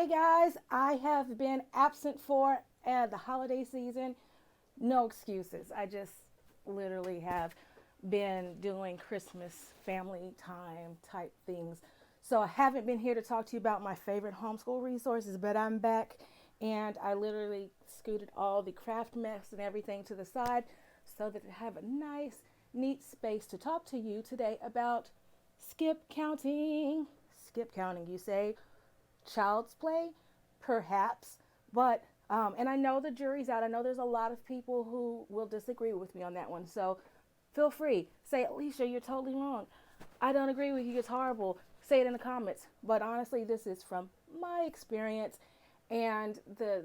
Hi guys, I have been absent for the holiday season. No excuses. I just literally have been doing Christmas family time type things. So I haven't been here to talk to you about my favorite homeschool resources, but I'm back and I literally scooted all the craft mess and everything to the side so that I have a nice, neat space to talk to you today about skip counting. Skip counting, you say? Child's play, perhaps, but and I know the jury's out. I know there's a lot of people who will disagree with me on that one. So feel free. Say, Alicia, you're totally wrong. I don't agree with you. It's horrible. Say it in the comments. But honestly, this is from my experience and the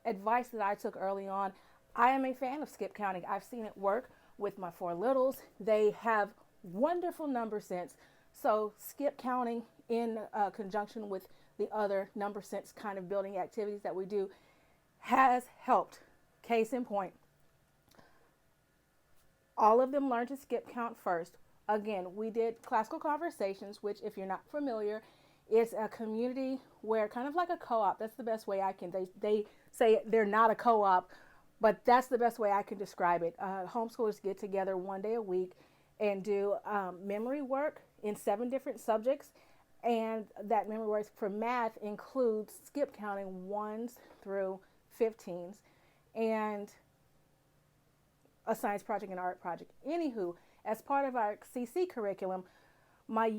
advice that I took early on. I am a fan of skip counting. I've seen it work with my four littles. They have wonderful number sense. So skip counting in conjunction with the other number sense kind of building activities that we do has helped. Case in point, all of them learned to skip count first. Again, we did classical conversations, which, if you're not familiar, is a community where kind of like a co-op. That's the best way I can. They say they're not a co-op, but that's the best way I can describe it. Homeschoolers get together one day a week and do memory work in 7 different subjects. And that memory work for math includes skip counting 1s through 15s and a science project and art project. Anywho, as part of our CC curriculum, my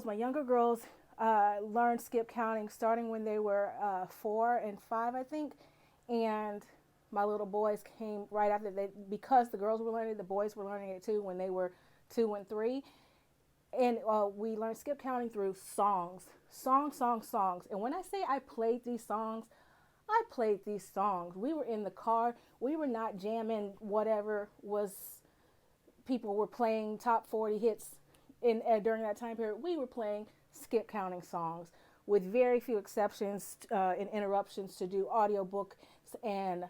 my younger girls, learned skip counting starting when they were 4 and 5, I think. And my little boys came right after. Because the girls were learning it, the boys were learning it too when they were 2 and 3. And we learned skip counting through songs. And when I say I played these songs, I played these songs. We were in the car. We were not jamming whatever was people were playing top 40 hits in during that time period. We were playing skip counting songs with very few exceptions and interruptions to do audiobooks and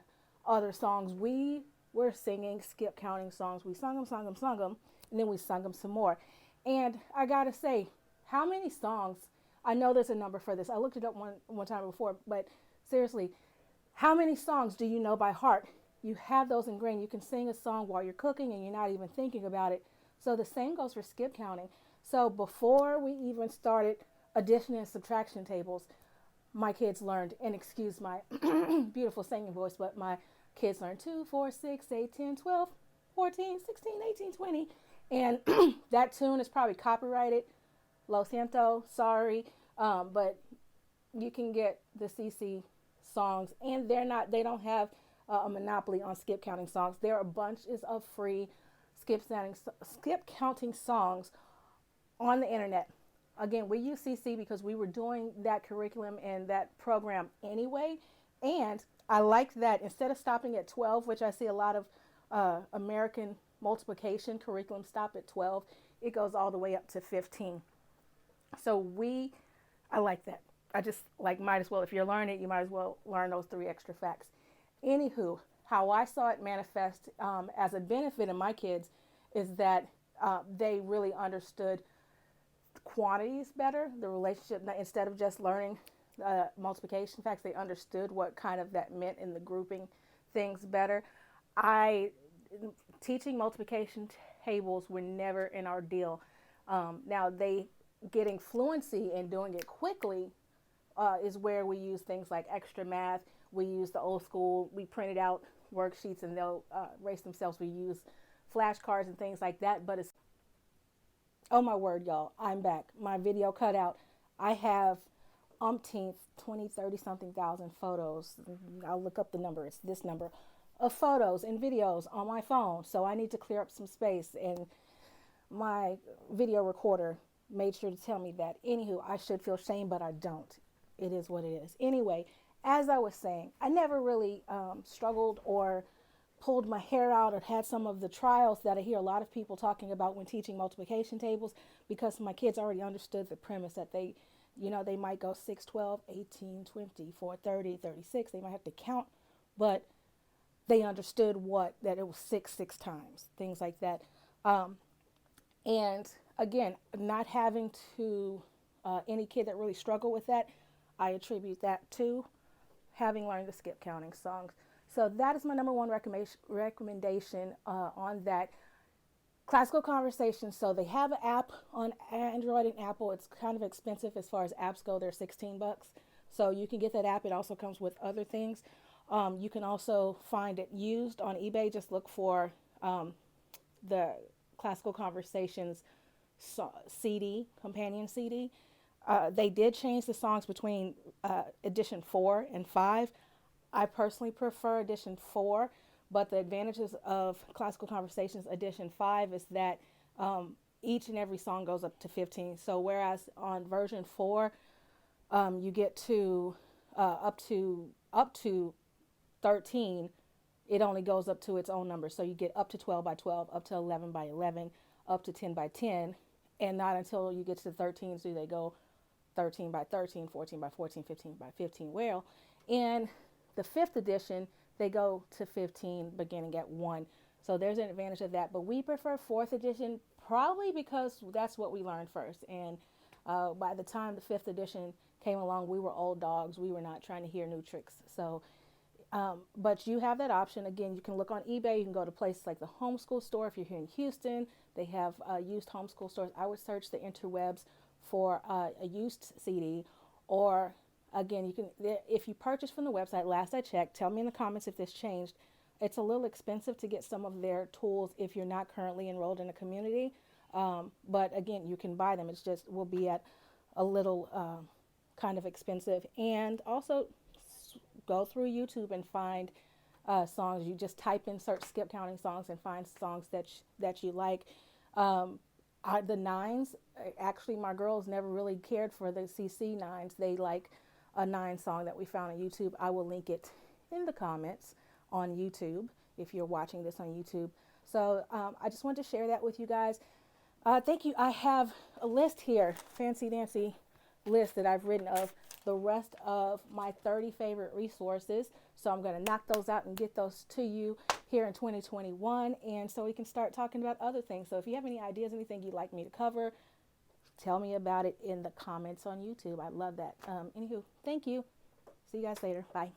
other songs. We were singing skip counting songs. We sung them, and then we sung them some more. And I gotta say, how many songs? I know there's a number for this. I looked it up one time before, but seriously, how many songs do you know by heart? You have those ingrained. You can sing a song while you're cooking and you're not even thinking about it. So the same goes for skip counting. So before we even started addition and subtraction tables, my kids learned, and excuse my beautiful singing voice, but my kids learned 2, 4, 6, 8, 10, 12, 14, 16, 18, 20. And that tune is probably copyrighted. Lo siento, sorry. But you can get the CC songs, and they don't have a monopoly on skip counting songs. There are bunches of free skip counting songs on the internet. Again, we use CC because we were doing that curriculum and that program anyway. And I like that instead of stopping at 12, which I see a lot of American multiplication curriculum stop at 12, it goes all the way up to 15. So I like that. I just might as well, if you're learning it, you might as well learn those 3 extra facts. Anywho, how I saw it manifest as a benefit in my kids is that they really understood quantities better, the relationship. Instead of just learning multiplication facts, they understood what kind of that meant in the grouping things better. Teaching multiplication tables were never an ordeal. Now, they getting fluency and doing it quickly is where we use things like extra math. We use the old school. We printed out worksheets and they'll erase themselves. We use flashcards and things like that. But it's, oh my word, y'all, I'm back. My video cut out. I have umpteenth 20, 30 something thousand photos. I'll look up the number. It's this number of photos and videos on my phone. So I need to clear up some space, and my video recorder made sure to tell me that. Anywho, I should feel shame, but I don't. It is what it is. Anyway, as I was saying, I never really struggled or pulled my hair out or had some of the trials that I hear a lot of people talking about when teaching multiplication tables, because my kids already understood the premise that they might go 6, 12, 18, 20, 4, 30, 36. They might have to count, but they understood that it was 6 times, things like that. And again, not having to any kid that really struggled with that, I attribute that to having learned the skip counting songs. So that is my number one recommendation on that. Classical Conversations. So they have an app on Android and Apple. It's kind of expensive as far as apps go. They're $16. So you can get that app. It also comes with other things. You can also find it used on eBay. Just look for the Classical Conversations CD, companion CD. They did change the songs between edition 4 and 5. I personally prefer edition 4, but the advantages of Classical Conversations edition 5 is that each and every song goes up to 15. So whereas on version 4, you get to up to 13, it only goes up to its own number. So you get up to 12 by 12, up to 11 by 11, up to 10 by 10, and not until you get to 13 do they go 13 by 13, 14 by 14, 15 by 15. Well, in the 5th edition, they go to 15 beginning at 1. So there's an advantage of that. But we prefer 4th edition probably because that's what we learned first. And by the time the 5th edition came along, we were old dogs. We were not trying to hear new tricks. So, but you have that option. Again, you can look on eBay. You can go to places like the Homeschool store. If you're here in Houston, they have used Homeschool stores. I would search the interwebs for a used CD, or again, you can, if you purchase from the website, last I checked, tell me in the comments if this changed. It's a little expensive to get some of their tools if you're not currently enrolled in a community. But again, you can buy them. It's just will be at a little kind of expensive. And also go through YouTube and find songs. You just type in, search skip counting songs and find songs that you like. The nines, actually my girls never really cared for the CC nines. They like a 9 song that we found on YouTube. I will link it in the comments on YouTube if you're watching this on YouTube. So I just wanted to share that with you guys. Thank you. I have a list here, fancy dancy list that I've written of the rest of my 30 favorite resources. So I'm going to knock those out and get those to you here in 2021. And so we can start talking about other things. So if you have any ideas, anything you'd like me to cover, tell me about it in the comments on YouTube. I love that. Anywho, thank you. See you guys later. Bye.